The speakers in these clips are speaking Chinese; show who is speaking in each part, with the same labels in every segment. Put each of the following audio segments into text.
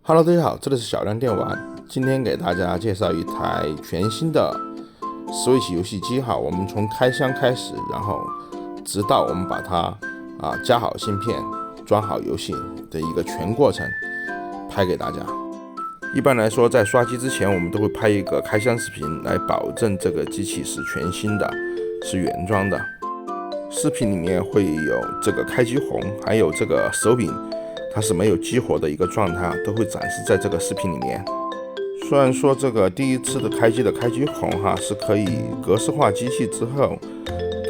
Speaker 1: Hello， 大家好，这里是小亮电玩。今天给大家介绍一台全新的 Switch 游戏机哈。我们从开箱开始，然后直到我们把它加好芯片、装好游戏的一个全过程拍给大家。一般来说，在刷机之前，我们都会拍一个开箱视频，来保证这个机器是全新的，是原装的。视频里面会有这个开机红，还有这个手柄。它是没有激活的一个状态，都会展示在这个视频里面。虽然说这个第一次的开机红是可以格式化机器之后，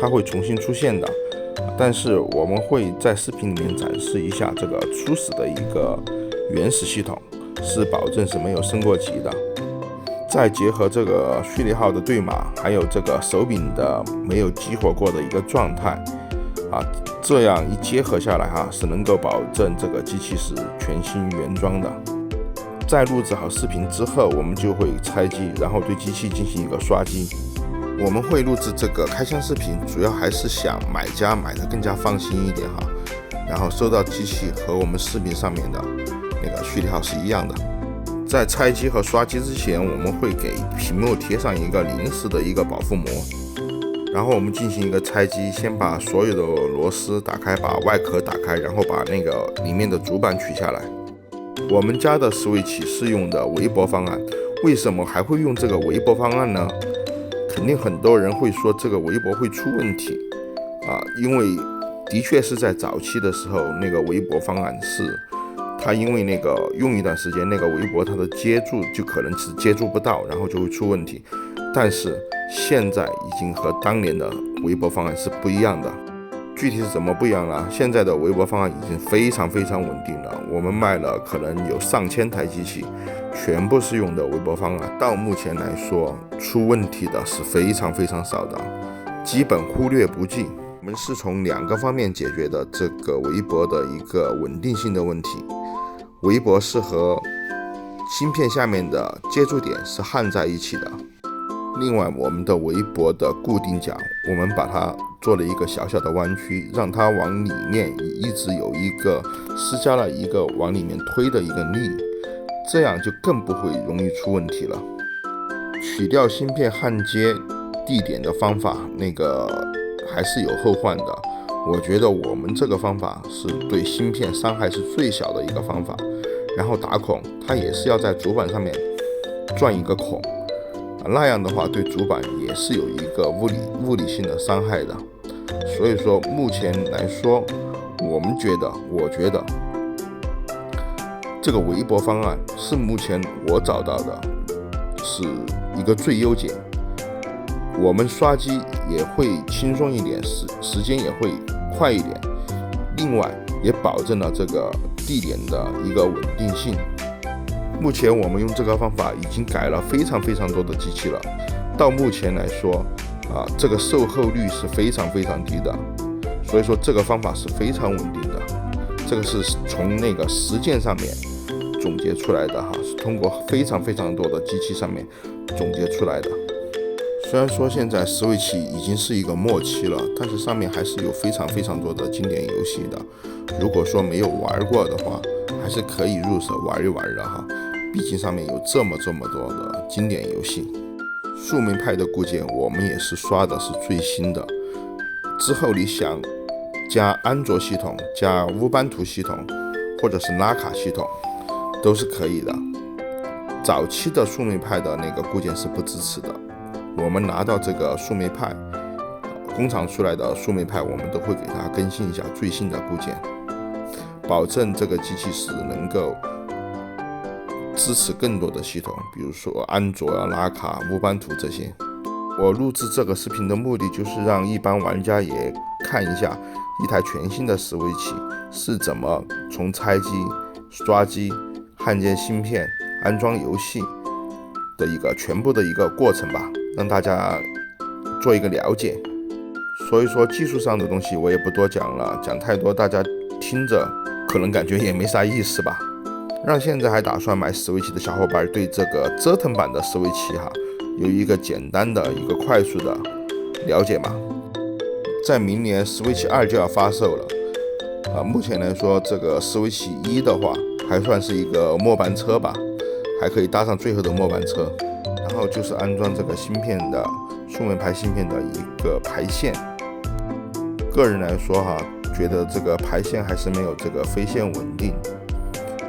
Speaker 1: 它会重新出现的，但是我们会在视频里面展示一下这个初始的一个原始系统，是保证是没有升过级的。再结合这个序列号的对码，还有这个手柄的没有激活过的一个状态。这样一结合下来是能够保证这个机器是全新原装的。在录制好视频之后，我们就会拆机，然后对机器进行一个刷机。我们会录制这个开箱视频，主要还是想买家买得更加放心一点然后收到机器和我们视频上面的那个序列号是一样的。在拆机和刷机之前，我们会给屏幕贴上一个临时的一个保护膜。然后我们进行一个拆机，先把所有的螺丝打开，把外壳打开，然后把那个里面的主板取下来。我们家的 Switch 是用的微波方案，为什么还会用这个微波方案呢？肯定很多人会说这个微波会出问题因为的确是在早期的时候，那个微波方案是它因为那个用一段时间，那个微波它的接住就可能是接住不到，然后就会出问题。但是现在已经和当年的微波方案是不一样的。具体是怎么不一样了？现在的微波方案已经非常稳定了。我们卖了可能有上千台机器，全部是用的微波方案。到目前来说，出问题的是非常少的，基本忽略不计。我们是从2个方面解决的这个微波的一个稳定性的问题。微波是和芯片下面的接触点是焊在一起的。另外，我们的微波的固定角，我们把它做了一个小的弯曲，让它往里面一直有一个施加了一个往里面推的一个力，这样就更不会容易出问题了。取掉芯片焊接地点的方法，那个还是有后患的。我觉得我们这个方法是对芯片伤害是最小的一个方法。然后打孔，它也是要在主板上面钻一个孔。那样的话对主板也是有一个物理性的伤害的。所以说目前来说，我觉得这个微波方案是目前我找到的是一个最优解。我们刷机也会轻松一点，时间也会快一点，另外也保证了这个地点的一个稳定性。目前我们用这个方法已经改了非常多的机器了，到目前来说这个售后率是非常低的，所以说这个方法是非常稳定的。这个是从那个实践上面总结出来的是通过非常多的机器上面总结出来的。虽然说现在 Switch 已经是一个末期了，但是上面还是有非常多的经典游戏的。如果说没有玩过的话，还是可以入手玩一玩的毕竟上面有这么多的经典游戏。树莓派的固件我们也是刷的是最新的，之后你想加安卓系统、加乌班图系统或者是拉卡系统都是可以的。早期的树莓派的那个固件是不支持的，我们拿到这个树莓派工厂出来的树莓派，我们都会给它更新一下最新的固件，保证这个机器是能够支持更多的系统，比如说安卓拉卡、乌班图这些。我录制这个视频的目的就是让一般玩家也看一下一台全新的 Switch 是怎么从拆机、刷机、焊接芯片、安装游戏的一个全部的一个过程吧，让大家做一个了解。所以说技术上的东西我也不多讲了，讲太多大家听着可能感觉也没啥意思吧。让现在还打算买 Switch 的小伙伴对这个折腾版的 Switch 有一个简单的一个快速的了解嘛。在明年 Switch 2就要发售了目前来说这个 Switch 1的话还算是一个末班车吧，还可以搭上最后的末班车。然后就是安装这个芯片的数媒排芯片的一个排线。个人来说觉得这个排线还是没有这个飞线稳定，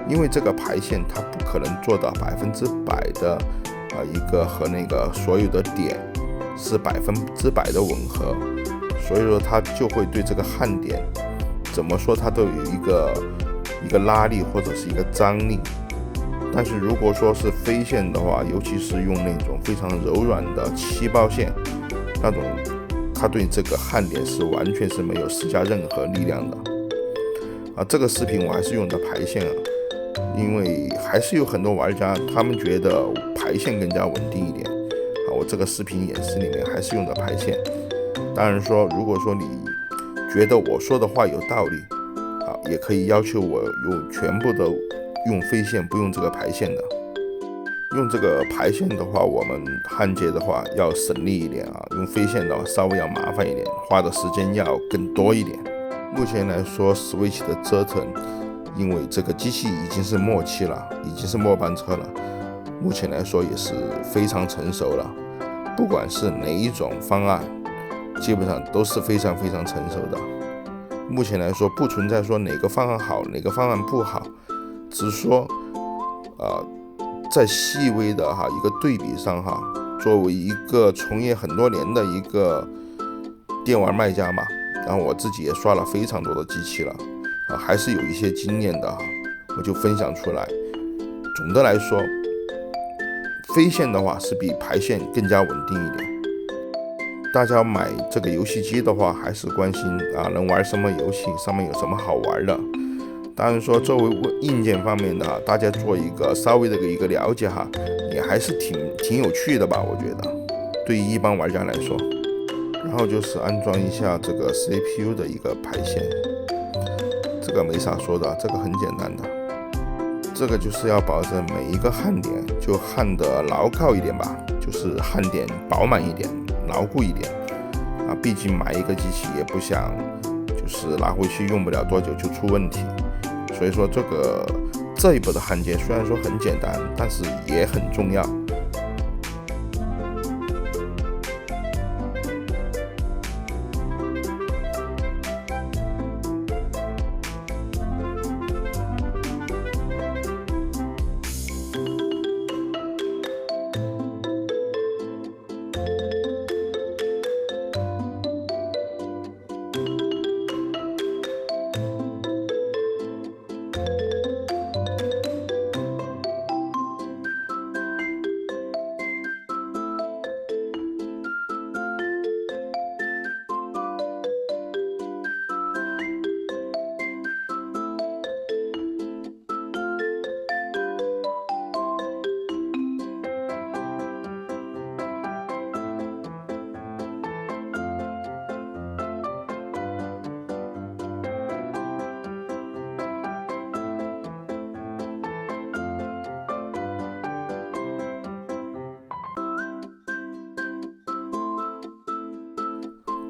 Speaker 1: 因为这个排线它不可能做到100%的一个和那个所有的点是100%的吻合，所以说它就会对这个焊点怎么说它都有一个拉力或者是一个张力。但是如果说是飞线的话，尤其是用那种非常柔软的气包线那种，它对这个焊点是完全是没有施加任何力量的。这个视频我还是用的排线因为还是有很多玩家他们觉得排线更加稳定一点我这个视频演示里面还是用的排线。当然说，如果说你觉得我说的话有道理也可以要求我全部的用飞线，不用这个排线的。用这个排线的话，我们焊接的话要省力一点用飞线的话稍微要麻烦一点，花的时间要更多一点。目前来说 Switch 的折腾，因为这个机器已经是末期了，已经是末班车了，目前来说也是非常成熟了，不管是哪一种方案基本上都是非常非常成熟的。目前来说不存在说哪个方案好哪个方案不好，只是说在细微的一个对比上作为一个从业很多年的一个电玩卖家嘛，然后我自己也刷了非常多的机器了还是有一些经验的我就分享出来。总的来说，飞线的话是比排线更加稳定一点。大家买这个游戏机的话，还是关心能玩什么游戏，上面有什么好玩的。当然说，作为硬件方面的大家做一个稍微的一个了解也还是挺有趣的吧，我觉得对于一般玩家来说。然后就是安装一下这个 CPU 的一个排线，这个没啥说的，这个很简单的。这个就是要保证每一个焊点就焊得牢靠一点吧，就是焊点饱满一点，牢固一点毕竟买一个机器也不想就是拿回去用不了多久就出问题。所以说这一步的焊接虽然说很简单，但是也很重要。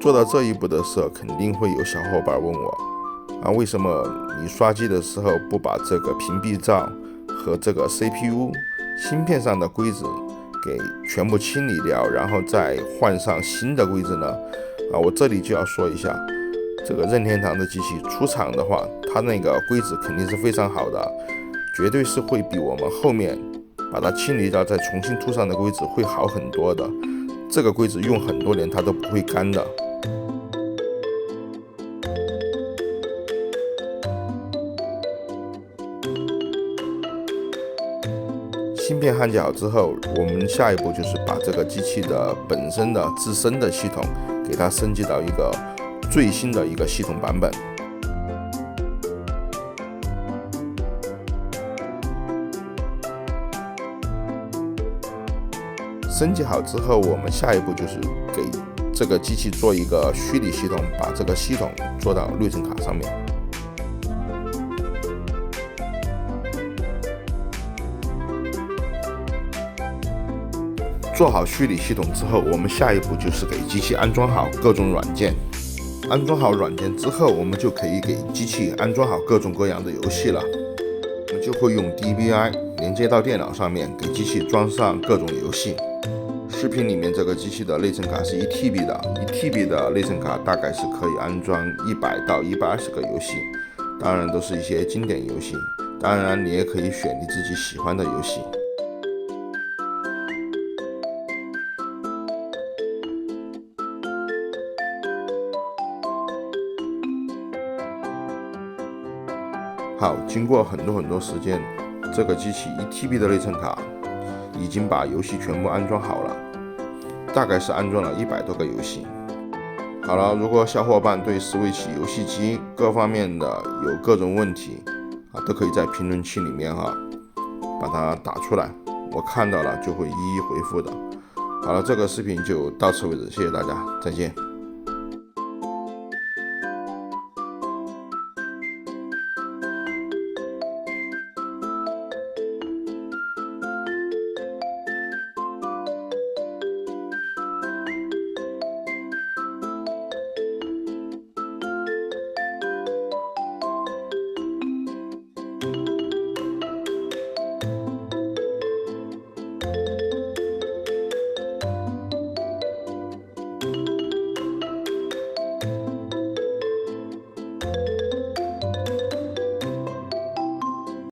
Speaker 1: 做到这一步的时候，肯定会有小伙伴问我为什么你刷机的时候不把这个屏蔽罩和这个 CPU 芯片上的规则给全部清理掉，然后再换上新的规则呢？我这里就要说一下，这个任天堂的机器出厂的话，它那个规则肯定是非常好的，绝对是会比我们后面把它清理掉再重新涂上的规则会好很多的。这个规则用很多年它都不会干的。芯片焊接好之后，我们下一步就是把这个机器的本身的自身的系统给它升级到一个最新的一个系统版本。升级好之后，我们下一步就是给这个机器做一个虚拟系统，把这个系统做到内存卡上面。做好虚拟系统之后，我们下一步就是给机器安装好各种软件。安装好软件之后，我们就可以给机器安装好各种各样的游戏了。我们就会用 DVI 连接到电脑上面，给机器装上各种游戏。视频里面这个机器的内存卡是1TB 的，1TB 的内存卡大概是可以安装100到120个游戏，当然都是一些经典游戏。当然你也可以选你自己喜欢的游戏。好，经过很多时间，这个机器1TB 的内存卡已经把游戏全部安装好了，大概是安装了100多个游戏。好了，如果小伙伴对 Switch 游戏机各方面的有各种问题都可以在评论区里面把它打出来，我看到了就会一一回复的。好了，这个视频就到此为止，谢谢大家，再见。